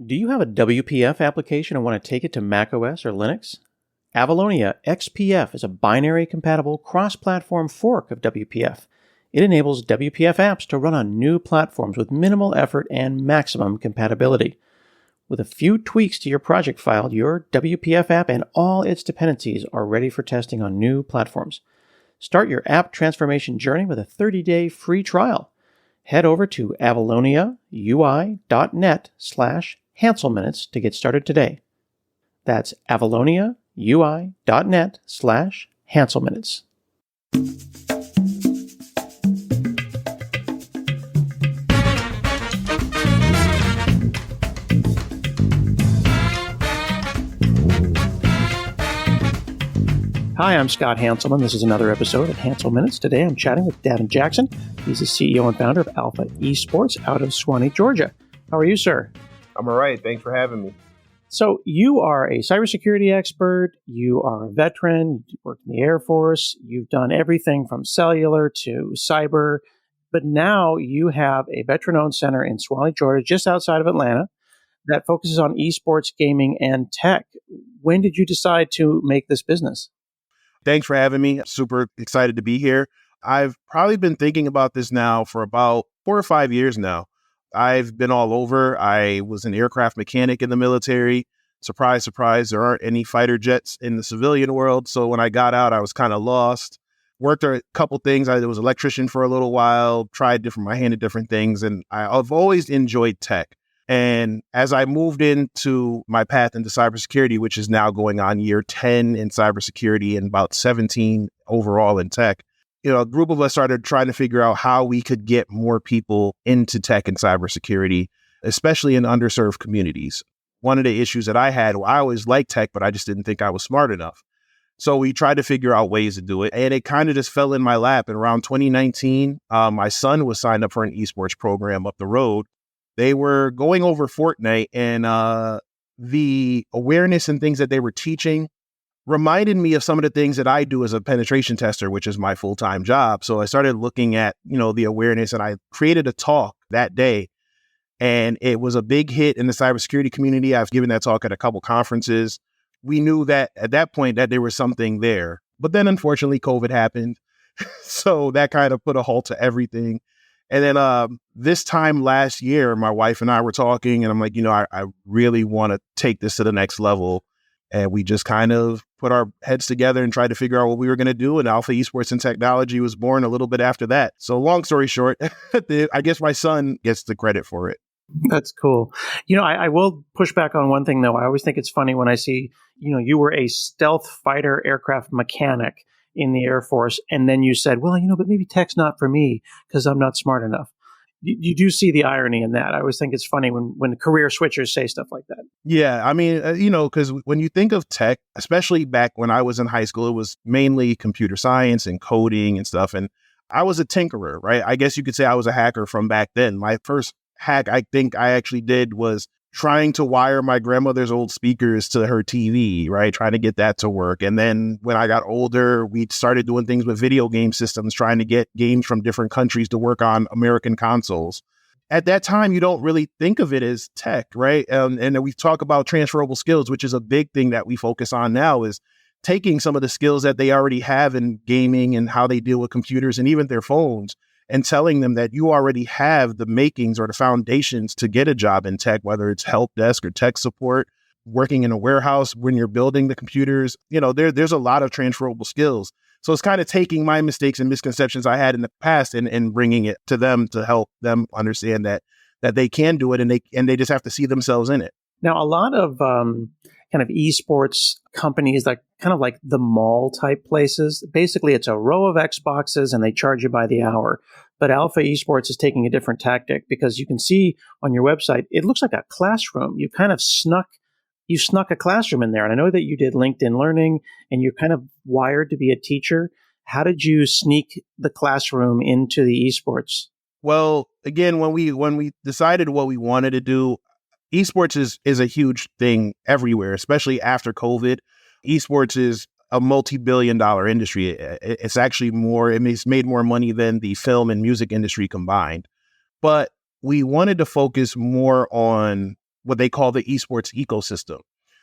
Do you have a WPF application and want to take it to macOS or Linux? Avalonia XPF is a binary-compatible cross-platform fork of WPF. It enables WPF apps to run on new platforms with minimal effort and maximum compatibility. With a few tweaks to your project file, your WPF app and all its dependencies are ready for testing on new platforms. Start your app transformation journey with a 30-day free trial. Head over to avaloniaui.net/Hanselminutes to get started today. That's avaloniaui.net/Hanselminutes. Hi, I'm Scott Hanselman. This is another episode of Hanselminutes. Today I'm chatting with Davin Jackson. He's the CEO and founder of Alpha eSports out of Suwanee, Georgia. How are you, sir? I'm all right. Thanks for having me. So you are a cybersecurity expert. You are a veteran. You worked in the Air Force. You've done everything from cellular to cyber. But now you have a veteran-owned center in Suwanee, Georgia, just outside of Atlanta, that focuses on esports, gaming, and tech. When did you decide to make this business? Thanks for having me. Super excited to be here. I've probably been thinking about this now for about 4 or 5 years now. I've been all over. I was an aircraft mechanic in the military. Surprise, surprise, there aren't any fighter jets in the civilian world. So when I got out, I was kind of lost. Worked a couple things. I was an electrician for a little while, tried my hand at different things. And I've always enjoyed tech. And as I moved into my path into cybersecurity, which is now going on year 10 in cybersecurity and about 17 overall in tech, a group of us started trying to figure out how we could get more people into tech and cybersecurity, especially in underserved communities. One of the issues that I had, I always liked tech, but I just didn't think I was smart enough. So we tried to figure out ways to do it. And it kind of just fell in my lap. And around 2019, my son was signed up for an esports program up the road. They were going over Fortnite, and the awareness and things that they were teaching reminded me of some of the things that I do as a penetration tester, which is my full-time job. So I started looking at, the awareness, and I created a talk that day, and it was a big hit in the cybersecurity community. I've given that talk at a couple conferences. We knew that at that point that there was something there, but then unfortunately COVID happened. So that kind of put a halt to everything. And then this time last year, my wife and I were talking, and I'm like, I really want to take this to the next level. And we just kind of put our heads together and tried to figure out what we were going to do. And Alpha eSports and Technology was born a little bit after that. So long story short, I guess my son gets the credit for it. That's cool. I will push back on one thing, though. I always think it's funny when I see, you were a stealth fighter aircraft mechanic in the Air Force, and then you said, well, but maybe tech's not for me because I'm not smart enough. You do see the irony in that. I always think it's funny when career switchers say stuff like that. Yeah, I mean, because when you think of tech, especially back when I was in high school, it was mainly computer science and coding and stuff. And I was a tinkerer, right? I guess you could say I was a hacker from back then. My first hack I think I actually did was trying to wire my grandmother's old speakers to her TV, right? Trying to get that to work. And then when I got older, we started doing things with video game systems, trying to get games from different countries to work on American consoles. At that time, you don't really think of it as tech, right? And we talk about transferable skills, which is a big thing that we focus on now, is taking some of the skills that they already have in gaming and how they deal with computers and even their phones, and telling them that you already have the makings or the foundations to get a job in tech, whether it's help desk or tech support, working in a warehouse when you're building the computers. There's a lot of transferable skills. So it's kind of taking my mistakes and misconceptions I had in the past and bringing it to them to help them understand that they can do it, and they just have to see themselves in it. Now, a lot of kind of esports companies, that kind of like the mall type places, basically it's a row of Xboxes and they charge you by the hour. But Alpha eSports is taking a different tactic, because you can see on your website, it looks like a classroom. You kind of snuck a classroom in there. And I know that you did LinkedIn Learning and you're kind of wired to be a teacher. How did you sneak the classroom into the esports? Well, again, when we decided what we wanted to do, esports is a huge thing everywhere, especially after COVID. Esports is a multi-billion-dollar industry. It's actually it's made more money than the film and music industry combined. But we wanted to focus more on what they call the eSports ecosystem.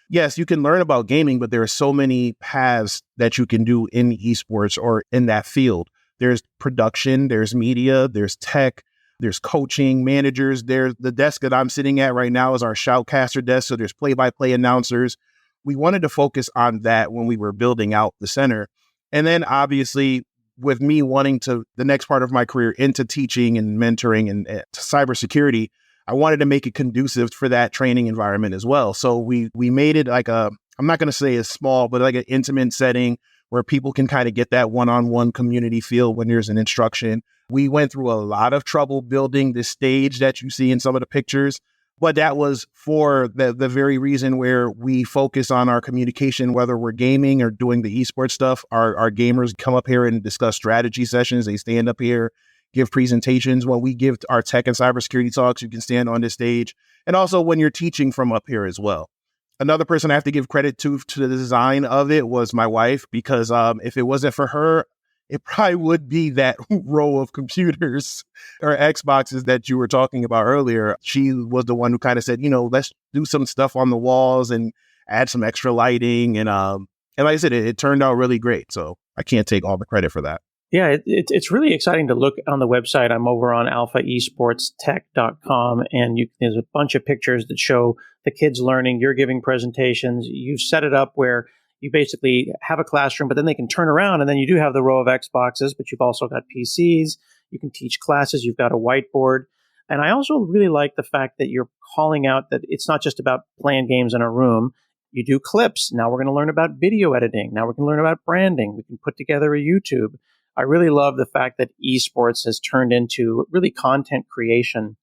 Yes, you can learn about gaming, but there are so many paths that you can do in esports or in that field. There's production, there's media, there's tech, there's coaching, managers. There's the desk that I'm sitting at right now is our shoutcaster desk. So there's play-by-play announcers. We wanted to focus on that when we were building out the center. And then obviously with me wanting to the next part of my career into teaching and mentoring and cybersecurity, I wanted to make it conducive for that training environment as well. So we made it like I'm not going to say a small, but like an intimate setting where people can kind of get that one-on-one community feel when there's an instruction. We went through a lot of trouble building this stage that you see in some of the pictures, but that was for the very reason where we focus on our communication, whether we're gaming or doing the esports stuff. Our gamers come up here and discuss strategy sessions. They stand up here, give presentations. When we give our tech and cybersecurity talks, you can stand on this stage. And also when you're teaching from up here as well. Another person I have to give credit to the design of it was my wife, because if it wasn't for her, it probably would be that row of computers or Xboxes that you were talking about earlier. She was the one who kind of said, let's do some stuff on the walls and add some extra lighting. And like I said, it turned out really great. So I can't take all the credit for that. Yeah, it's really exciting to look on the website. I'm over on alphaesportstech.com, and there's a bunch of pictures that show the kids learning. You're giving presentations. You've set it up where you basically have a classroom, but then they can turn around, and then you do have the row of Xboxes, but you've also got PCs. You can teach classes. You've got a whiteboard. And I also really like the fact that you're calling out that it's not just about playing games in a room. You do clips. Now we're going to learn about video editing. Now we're going to learn about branding. We can put together a YouTube. I really love the fact that esports has turned into really content creation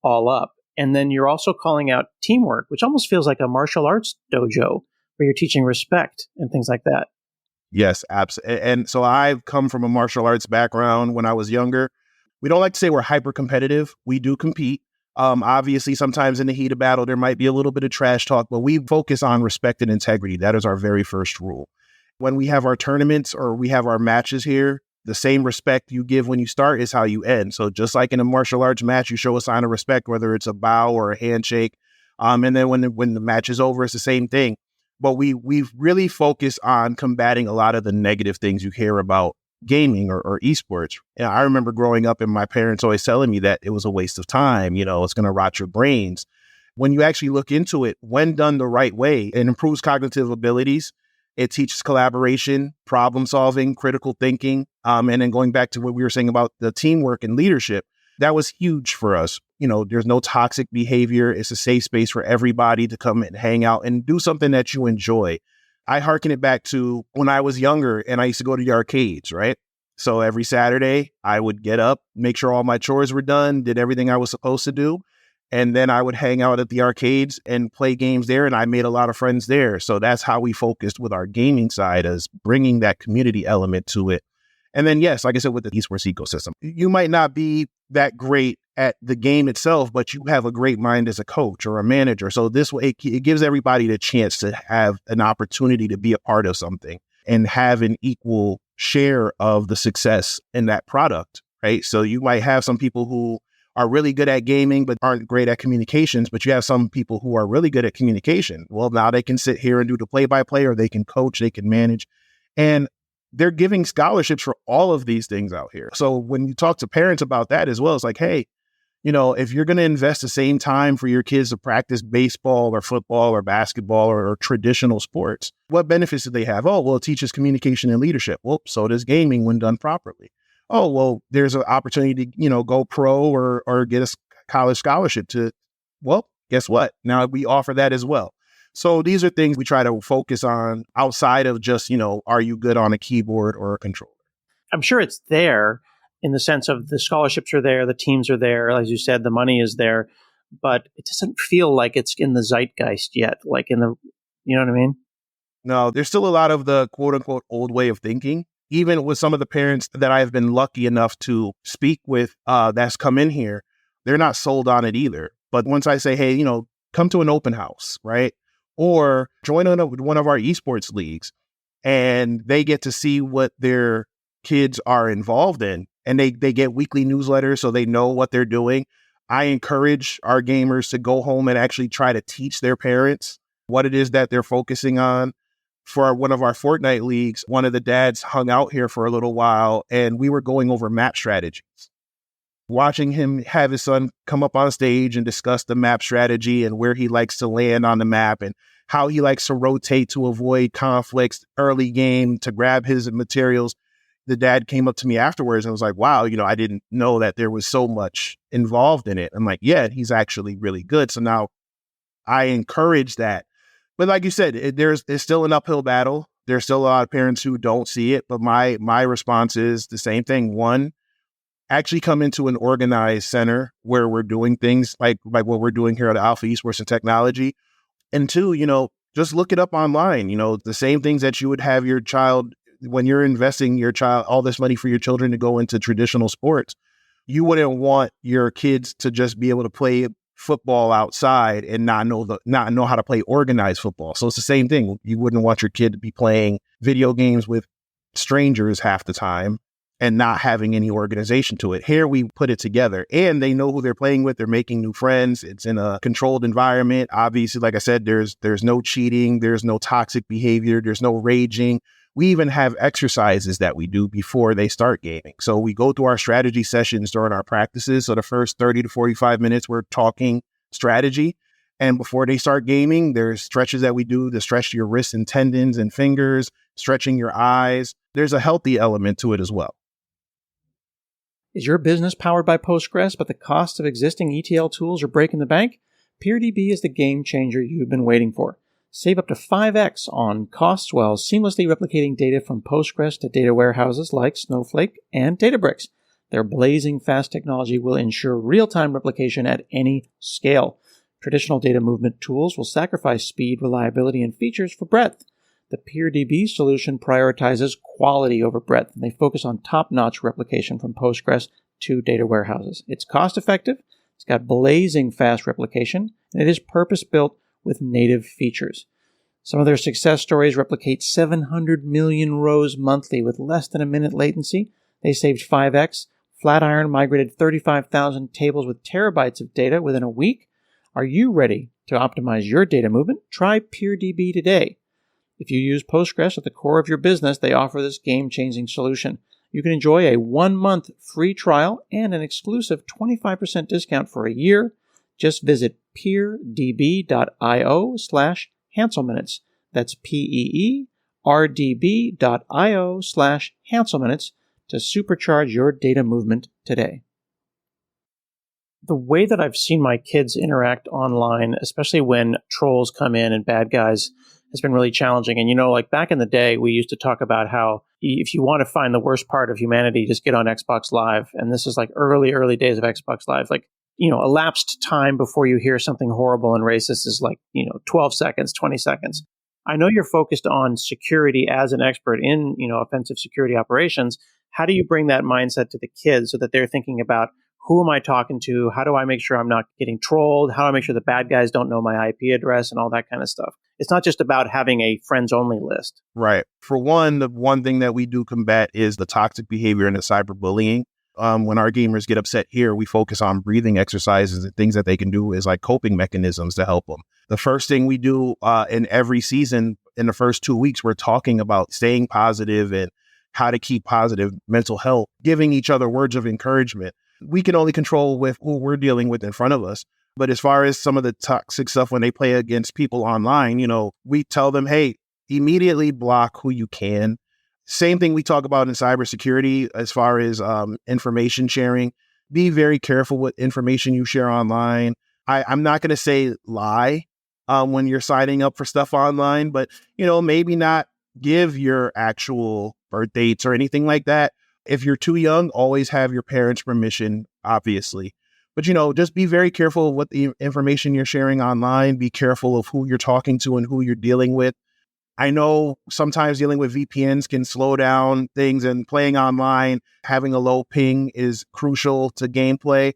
all up. And then you're also calling out teamwork, which almost feels like a martial arts dojo where you're teaching respect and things like that. Yes, absolutely. And so I've come from a martial arts background when I was younger. We don't like to say we're hyper competitive. We do compete. Obviously, sometimes in the heat of battle, there might be a little bit of trash talk, but we focus on respect and integrity. That is our very first rule. When we have our tournaments or we have our matches here, the same respect you give when you start is how you end. So just like in a martial arts match, you show a sign of respect, whether it's a bow or a handshake. And then when the match is over, it's the same thing. But we've really focused on combating a lot of the negative things you hear about gaming or esports. And I remember growing up and my parents always telling me that it was a waste of time. It's going to rot your brains. When you actually look into it, when done the right way, it improves cognitive abilities. It teaches collaboration, problem solving, critical thinking. And then going back to what we were saying about the teamwork and leadership, that was huge for us. There's no toxic behavior. It's a safe space for everybody to come and hang out and do something that you enjoy. I hearken it back to when I was younger and I used to go to the arcades, right? So every Saturday I would get up, make sure all my chores were done, did everything I was supposed to do. And then I would hang out at the arcades and play games there. And I made a lot of friends there. So that's how we focused with our gaming side, as bringing that community element to it. And then, yes, like I said, with the esports ecosystem, you might not be that great at the game itself, but you have a great mind as a coach or a manager. So this way, it gives everybody the chance to have an opportunity to be a part of something and have an equal share of the success in that product, right? So you might have some people who are really good at gaming, but aren't great at communications, but you have some people who are really good at communication. Well, now they can sit here and do the play-by-play, or they can coach, they can manage. And they're giving scholarships for all of these things out here. So when you talk to parents about that as well, it's like, hey, if you're going to invest the same time for your kids to practice baseball or football or basketball or traditional sports, what benefits do they have? Oh, well, it teaches communication and leadership. Well, so does gaming when done properly. Oh, well, there's an opportunity to, go pro or get a college scholarship well, guess what? Now we offer that as well. So these are things we try to focus on outside of just, are you good on a keyboard or a controller? I'm sure it's there in the sense of the scholarships are there, the teams are there, as you said, the money is there, but it doesn't feel like it's in the zeitgeist yet, like you know what I mean? No, there's still a lot of the quote unquote old way of thinking. Even with some of the parents that I've been lucky enough to speak with that's come in here, they're not sold on it either. But once I say, hey, come to an open house, right? Or join one of our esports leagues, and they get to see what their kids are involved in, and they get weekly newsletters so they know what they're doing. I encourage our gamers to go home and actually try to teach their parents what it is that they're focusing on. For one of our Fortnite leagues, one of the dads hung out here for a little while and we were going over map strategies. Watching him have his son come up on stage and discuss the map strategy and where he likes to land on the map and how he likes to rotate to avoid conflicts early game to grab his materials. The dad came up to me afterwards and was like, wow, I didn't know that there was so much involved in it. I'm like, yeah, he's actually really good. So now I encourage that. But like you said, it's still an uphill battle. There's still a lot of parents who don't see it. But my response is the same thing. One, actually come into an organized center where we're doing things like what we're doing here at Alpha Esports and Technology. And two, just look it up online. The same things that you would have your child when you're investing your child all this money for your children to go into traditional sports. You wouldn't want your kids to just be able to play football outside and not know how to play organized football. So it's the same thing. You wouldn't want your kid to be playing video games with strangers half the time and not having any organization to it. Here we put it together and they know who they're playing with. They're making new friends. It's in a controlled environment. Obviously, like I said, there's no cheating. There's no toxic behavior. There's no raging. We even have exercises that we do before they start gaming. So we go through our strategy sessions during our practices. So the first 30 to 45 minutes, we're talking strategy. And before they start gaming, there's stretches that we do to stretch your wrists and tendons and fingers, stretching your eyes. There's a healthy element to it as well. Is your business powered by Postgres, but the cost of existing ETL tools are breaking the bank? PeerDB is the game changer you've been waiting for. Save up to 5x on costs while seamlessly replicating data from Postgres to data warehouses like Snowflake and Databricks. Their blazing fast technology will ensure real-time replication at any scale. Traditional data movement tools will sacrifice speed, reliability, and features for breadth. The PeerDB solution prioritizes quality over breadth, and they focus on top-notch replication from Postgres to data warehouses. It's cost-effective, it's got blazing fast replication, and it is purpose-built with native features. Some of their success stories replicate 700 million rows monthly with less than a minute latency. They saved 5x. Flatiron migrated 35,000 tables with terabytes of data within a week. Are you ready to optimize your data movement? Try PeerDB today. If you use Postgres at the core of your business, they offer this game-changing solution. You can enjoy a 1-month free trial and an exclusive 25% discount for a year. Just visit peerdb.io/Hanselminutes. That's peerdb.io/Hanselminutes to supercharge your data movement today. The way that I've seen my kids interact online, especially when trolls come in and bad guys, has been really challenging. And, like back in the day, we used to talk about how if you want to find the worst part of humanity, just get on Xbox Live. And this is like early days of Xbox Live. Like, elapsed time before you hear something horrible and racist is like, 12 seconds, 20 seconds. I know you're focused on security as an expert in, offensive security operations. How do you bring that mindset to the kids so that they're thinking about who am I talking to? How do I make sure I'm not getting trolled? How do I make sure the bad guys don't know my IP address and all that kind of stuff? It's not just about having a friends only list. Right. For one, the one thing that we do combat is the toxic behavior and the cyberbullying. When our gamers get upset here, we focus on breathing exercises and things that they can do as like coping mechanisms to help them. The first thing we do in every season, in the first 2 weeks, we're talking about staying positive and how to keep positive mental health, giving each other words of encouragement. We can only control with who we're dealing with in front of us. But as far as some of the toxic stuff when they play against people online, we tell them, hey, immediately block who you can. Same thing we talk about in cybersecurity as far as information sharing. Be very careful with information you share online. I'm not going to say lie when you're signing up for stuff online, but, maybe not give your actual birth dates or anything like that. If you're too young, always have your parents' permission, obviously. But, just be very careful of what the information you're sharing online. Be careful of who you're talking to and who you're dealing with. I know sometimes dealing with VPNs can slow down things, and playing online, having a low ping is crucial to gameplay.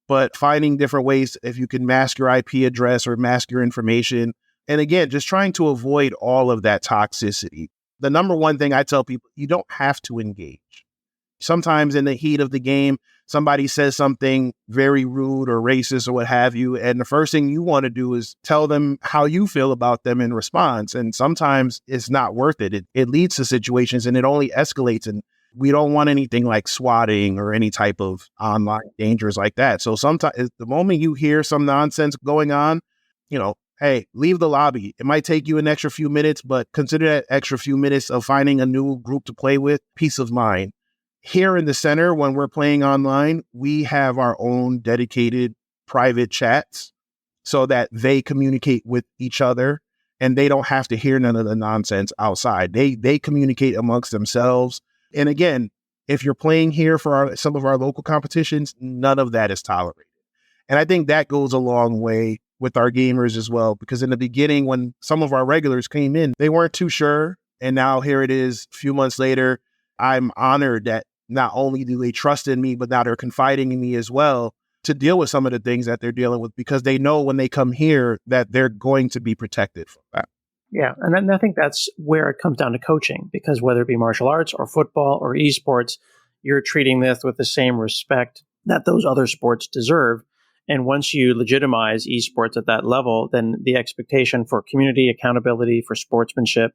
But finding different ways, if you can mask your IP address or mask your information. And again, just trying to avoid all of that toxicity. The number one thing I tell people, you don't have to engage. Sometimes in the heat of the game, somebody says something very rude or racist or what have you. And the first thing you want to do is tell them how you feel about them in response. And sometimes it's not worth it. It leads to situations and it only escalates. And we don't want anything like swatting or any type of online dangers like that. So sometimes the moment you hear some nonsense going on, hey, leave the lobby. It might take you an extra few minutes, but consider that extra few minutes of finding a new group to play with peace of mind. Here in the center, when we're playing online, we have our own dedicated private chats so that they communicate with each other and they don't have to hear none of the nonsense outside. They communicate amongst themselves. And again, if you're playing here for some of our local competitions, none of that is tolerated. And I think that goes a long way with our gamers as well, because in the beginning, when some of our regulars came in, they weren't too sure. And now here it is a few months later, I'm honored that not only do they trust in me, but now they're confiding in me as well to deal with some of the things that they're dealing with, because they know when they come here that they're going to be protected from that. Yeah. And then I think that's where it comes down to coaching, because whether it be martial arts or football or esports, you're treating this with the same respect that those other sports deserve. And once you legitimize esports at that level, then the expectation for community accountability, for sportsmanship,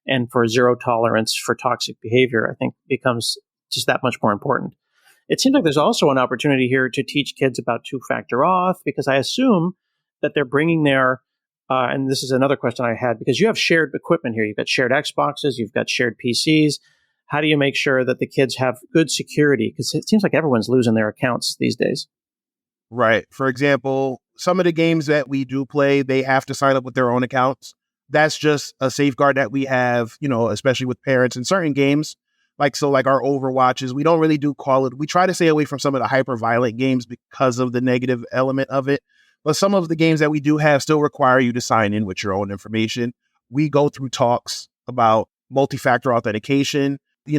and for zero tolerance for toxic behavior, I think becomes just that much more important. It seems like there's also an opportunity here to teach kids about two-factor auth, because I assume that they're bringing their, and this is another question I had, because you have shared equipment here. You've got shared Xboxes, you've got shared PCs. How do you make sure that the kids have good security? Because it seems like everyone's losing their accounts these days. Right. For example, some of the games that we do play, they have to sign up with their own accounts. That's just a safeguard that we have, especially with parents in certain games. Like our Overwatches, we don't really do Call it. We try to stay away from some of the hyper violent games because of the negative element of it. But some of the games that we do have still require you to sign in with your own information. We go through talks about multi-factor authentication,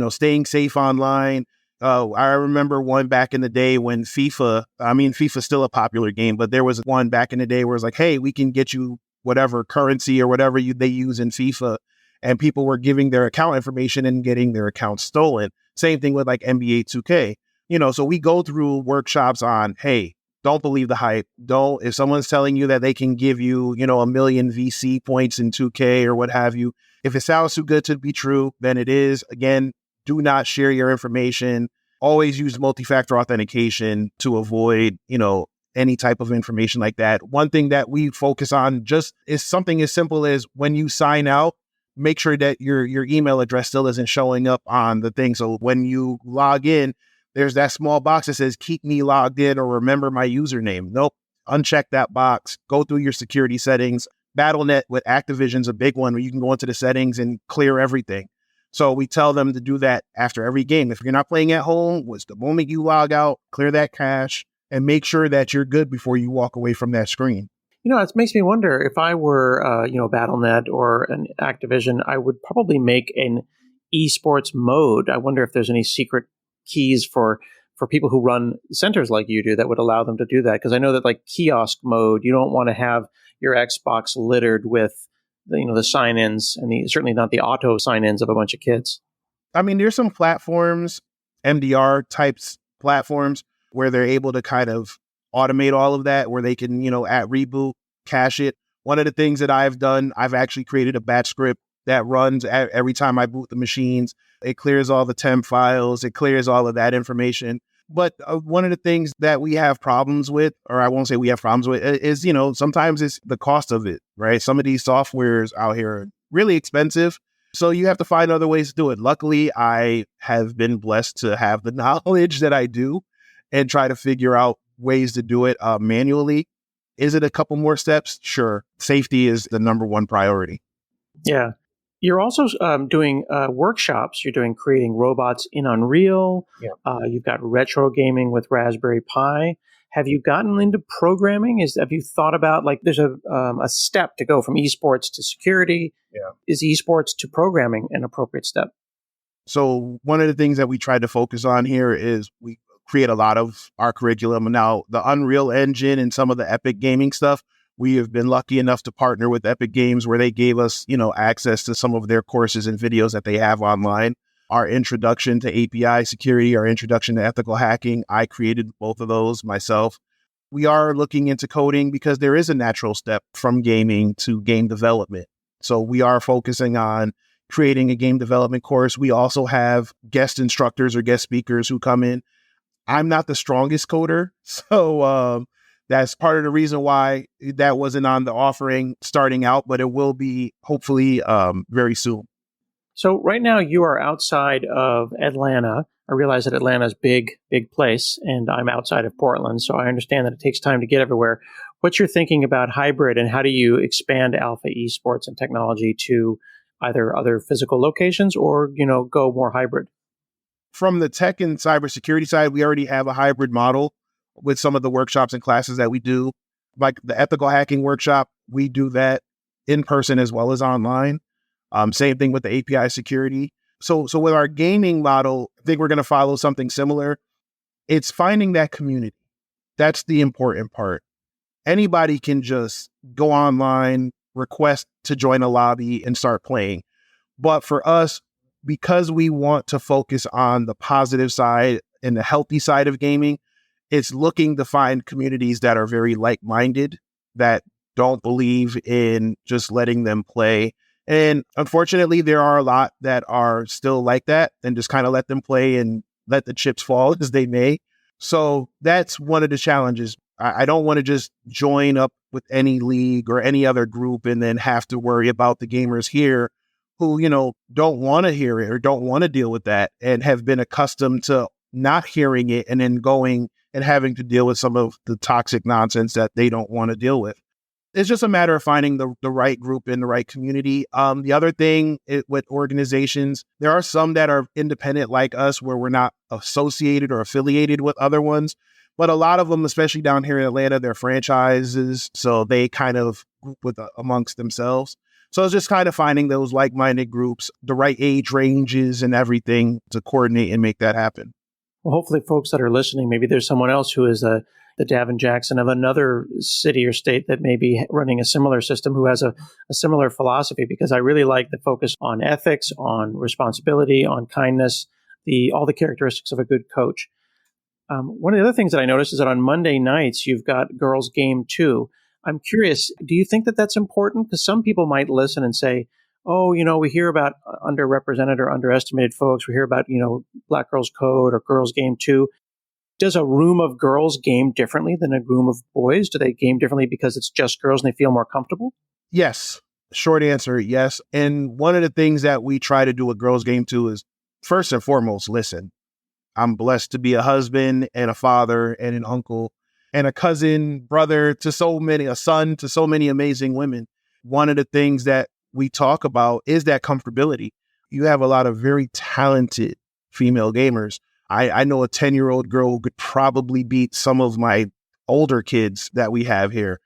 staying safe online. I remember one back in the day when FIFA's still a popular game, but there was one back in the day where it's like, hey, we can get you whatever currency or whatever they use in FIFA. And people were giving their account information and getting their accounts stolen. Same thing with like NBA 2K. So we go through workshops on, hey, don't believe the hype. If someone's telling you that they can give you, a million VC points in 2K or what have you, if it sounds too good to be true, then it is. Again, do not share your information. Always use multi-factor authentication to avoid, any type of information like that. One thing that we focus on just is something as simple as when you sign out, make sure that your email address still isn't showing up on the thing. So when you log in, there's that small box that says, keep me logged in or remember my username. Nope. Uncheck that box. Go through your security settings. BattleNet with Activision's a big one where you can go into the settings and clear everything. So we tell them to do that after every game. If you're not playing at home, was the moment you log out, clear that cache and make sure that you're good before you walk away from that screen. It makes me wonder if I were, BattleNet or an Activision, I would probably make an esports mode. I wonder if there's any secret keys for people who run centers like you do that would allow them to do that. Because I know that like kiosk mode, you don't want to have your Xbox littered with the sign-ins and certainly not the auto sign-ins of a bunch of kids. I mean, there's some platforms, MDR types platforms, where they're able to kind of automate all of that, where they can, at reboot, cache it. One of the things that I've done, I've actually created a batch script that runs every time I boot the machines. It clears all the temp files. It clears all of that information. But one of the things that we have problems with, or I won't say we have problems with, is, sometimes it's the cost of it, right? Some of these softwares out here are really expensive. So you have to find other ways to do it. Luckily, I have been blessed to have the knowledge that I do and try to figure out ways to do it manually. Is it a couple more steps? Sure. Safety is the number one priority. Yeah. You're also doing workshops. You're doing creating robots in Unreal. Yeah. You've got retro gaming with Raspberry Pi. Have you gotten into programming? Have you thought about, like, there's a step to go from esports to security? Yeah. Is esports to programming an appropriate step? So one of the things that we try to focus on here is we create a lot of our curriculum. Now, the Unreal Engine and some of the Epic gaming stuff, we have been lucky enough to partner with Epic Games where they gave us, access to some of their courses and videos that they have online. our introduction to API security, our introduction to ethical hacking. I created both of those myself. We are looking into coding because there is a natural step from gaming to game development. So we are focusing on creating a game development course. We also have guest instructors or guest speakers who come in. I'm not the strongest coder, so that's part of the reason why that wasn't on the offering starting out, but it will be hopefully very soon. So right now you are outside of Atlanta. I realize that Atlanta's big place, and I'm outside of Portland, so I understand that it takes time to get everywhere. What's your thinking about hybrid, and how do you expand Alpha eSports and technology to either other physical locations or, go more hybrid? From the tech and cybersecurity side, we already have a hybrid model with some of the workshops and classes that we do. Like the ethical hacking workshop, we do that in person as well as online. Same thing with the API security. So with our gaming model, I think we're going to follow something similar. It's finding that community. That's the important part. Anybody can just go online, request to join a lobby and start playing. But for us, because we want to focus on the positive side and the healthy side of gaming, it's looking to find communities that are very like-minded, that don't believe in just letting them play. And unfortunately, there are a lot that are still like that and just kind of let them play and let the chips fall as they may. So that's one of the challenges. I don't want to just join up with any league or any other group and then have to worry about the gamers here who, don't want to hear it or don't want to deal with that and have been accustomed to not hearing it and then going and having to deal with some of the toxic nonsense that they don't want to deal with. It's just a matter of finding the right group in the right community. The other thing with organizations, there are some that are independent like us where we're not associated or affiliated with other ones. But a lot of them, especially down here in Atlanta, they're franchises. So they kind of group with amongst themselves. So it's just kind of finding those like-minded groups, the right age ranges and everything to coordinate and make that happen. Well, hopefully folks that are listening, maybe there's someone else who is the Davin Jackson of another city or state that may be running a similar system who has a similar philosophy, because I really like the focus on ethics, on responsibility, on kindness, all the characteristics of a good coach. One of the other things that I noticed is that on Monday nights, you've got Girls Game 2. I'm curious, do you think that that's important? Because some people might listen and say, oh, we hear about underrepresented or underestimated folks. We hear about, Black Girls Code or Girls Game 2. Does a room of girls game differently than a room of boys? Do they game differently because it's just girls and they feel more comfortable? Yes. Short answer, yes. And one of the things that we try to do with Girls Game 2 is, first and foremost, listen. I'm blessed to be a husband and a father and an uncle and a cousin, brother to a son to so many amazing women. One of the things that we talk about is that comfortability. You have a lot of very talented female gamers. I know a 10-year-old girl who could probably beat some of my older kids that we have here.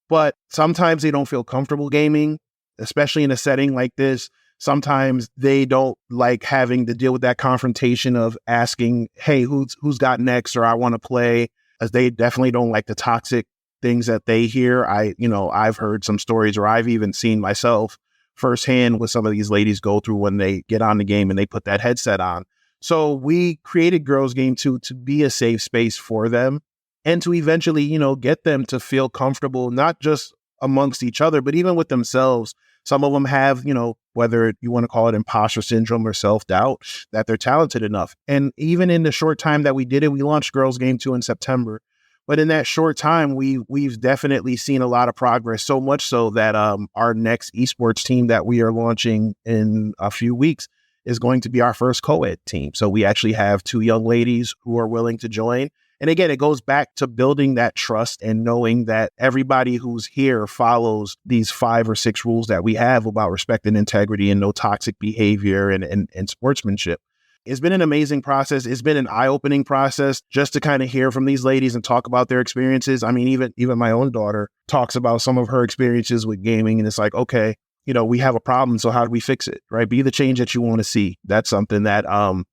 But sometimes they don't feel comfortable gaming, especially in a setting like this. Sometimes they don't like having to deal with that confrontation of asking, hey, who's got next, or I want to play, as they definitely don't like the toxic things that they hear. I've heard some stories, or I've even seen myself firsthand what some of these ladies go through when they get on the game and they put that headset on. So we created Girls Game 2 to be a safe space for them and to eventually, get them to feel comfortable, not just amongst each other, but even with themselves. Some of them have, whether you want to call it imposter syndrome or self-doubt, that they're talented enough. And even in the short time that we did it, we launched Girls Game 2 in September. But in that short time, we've definitely seen a lot of progress, so much so that our next eSports team that we are launching in a few weeks is going to be our first co-ed team. So we actually have 2 young ladies who are willing to join. And again, it goes back to building that trust and knowing that everybody who's here follows these 5 or 6 rules that we have about respect and integrity and no toxic behavior and sportsmanship. It's been an amazing process. It's been an eye-opening process just to kind of hear from these ladies and talk about their experiences. I mean, even my own daughter talks about some of her experiences with gaming, and it's like, okay, we have a problem. So how do we fix it? Right? Be the change that you want to see. That's something that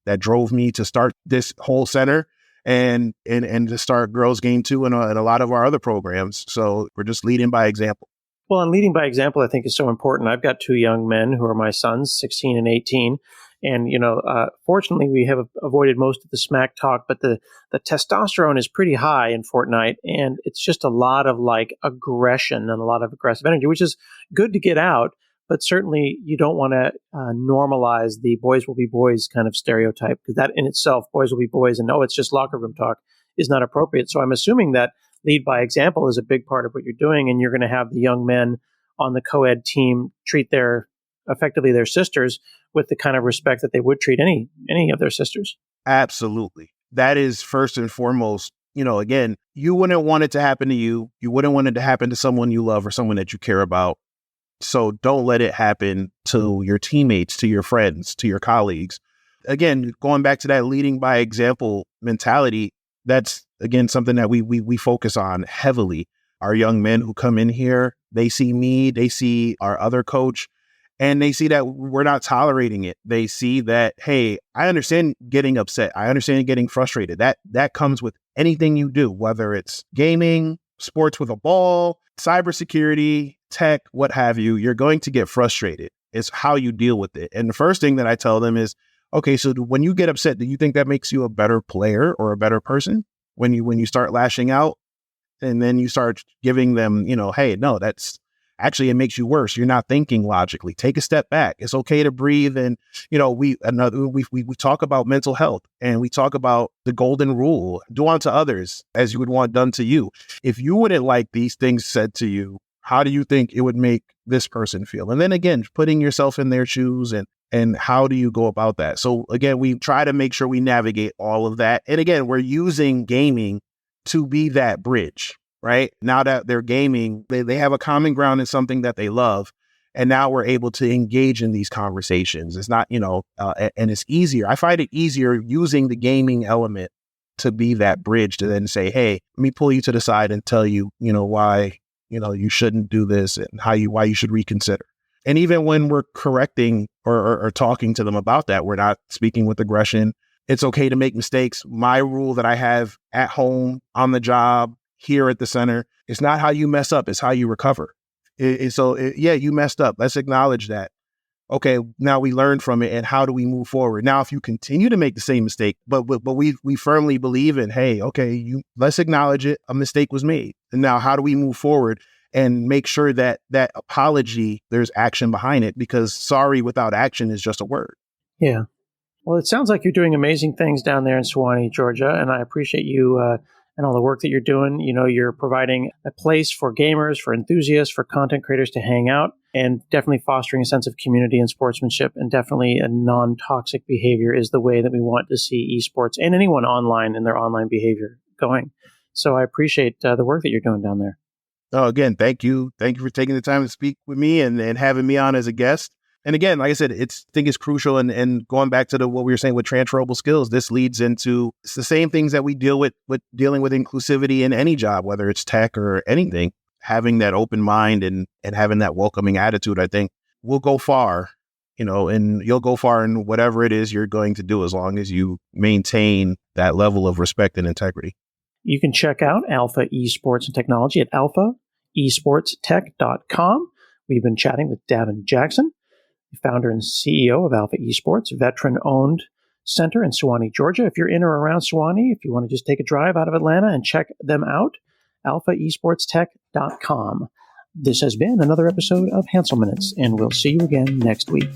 that drove me to start this whole center and to start Girls Game 2 and a lot of our other programs. So we're just leading by example. Well, and leading by example, I think, is so important. I've got 2 young men who are my sons, 16 and 18. And, fortunately, we have avoided most of the smack talk, but the testosterone is pretty high in Fortnite. And it's just a lot of like aggression and a lot of aggressive energy, which is good to get out. But certainly you don't want to normalize the boys will be boys kind of stereotype, because that in itself, boys will be boys and no, it's just locker room talk, is not appropriate. So I'm assuming that lead by example is a big part of what you're doing. And you're going to have the young men on the co-ed team treat effectively their sisters with the kind of respect that they would treat any of their sisters. Absolutely. That is first and foremost. Again, you wouldn't want it to happen to you. You wouldn't want it to happen to someone you love or someone that you care about. So don't let it happen to your teammates, to your friends, to your colleagues. Again, going back to that leading by example mentality, that's, again, something that we focus on heavily. Our young men who come in here, they see me, they see our other coach, and they see that we're not tolerating it. They see that, hey, I understand getting upset. I understand getting frustrated. That comes with anything you do, whether it's gaming, sports with a ball, cybersecurity, tech, what have you. You're going to get frustrated. It's how you deal with it. And the first thing that I tell them is, okay, so when you get upset, do you think that makes you a better player or a better person? When you start lashing out and then you start giving them, hey, no, that's actually, it makes you worse. You're not thinking logically. Take a step back. It's okay to breathe. And, we talk about mental health, and we talk about the golden rule: do unto others as you would want done to you. If you wouldn't like these things said to you, how do you think it would make this person feel? And then again, putting yourself in their shoes, and how do you go about that? So again, we try to make sure we navigate all of that. And again, we're using gaming to be that bridge. Right now that they're gaming, they have a common ground in something that they love. And now we're able to engage in these conversations. It's not, and it's easier. I find it easier using the gaming element to be that bridge to then say, hey, let me pull you to the side and tell you, why, you shouldn't do this and why you should reconsider. And even when we're correcting or talking to them about that, we're not speaking with aggression. It's okay to make mistakes. My rule that I have at home, on the job, here at the center, it's not how you mess up, it's how you recover. You messed up. Let's acknowledge that. Okay, now we learned from it, and how do we move forward? Now, if you continue to make the same mistake, but we firmly believe in, hey, okay, let's acknowledge it. A mistake was made. And now how do we move forward and make sure that apology, there's action behind it, because sorry without action is just a word. Yeah. Well, it sounds like you're doing amazing things down there in Suwanee, Georgia, and I appreciate you and all the work that you're doing. You're providing a place for gamers, for enthusiasts, for content creators to hang out, and definitely fostering a sense of community and sportsmanship, and definitely a non-toxic behavior is the way that we want to see esports and anyone online in their online behavior going. So I appreciate the work that you're doing down there. Oh, again, thank you. Thank you for taking the time to speak with me and having me on as a guest. And again, like I said, I think it's crucial. And going back to what we were saying with transferable skills, this leads into it's the same things that we deal with dealing with inclusivity in any job, whether it's tech or anything. Having that open mind and having that welcoming attitude, I think will go far, and you'll go far in whatever it is you're going to do, as long as you maintain that level of respect and integrity. You can check out Alpha Esports and Technology at alphaesportstech.com. We've been chatting with Davin Jackson, the founder and CEO of Alpha Esports, veteran-owned center in Suwanee, Georgia. If you're in or around Suwanee, if you want to just take a drive out of Atlanta and check them out, alphaesportstech.com. This has been another episode of Hanselminutes, and we'll see you again next week.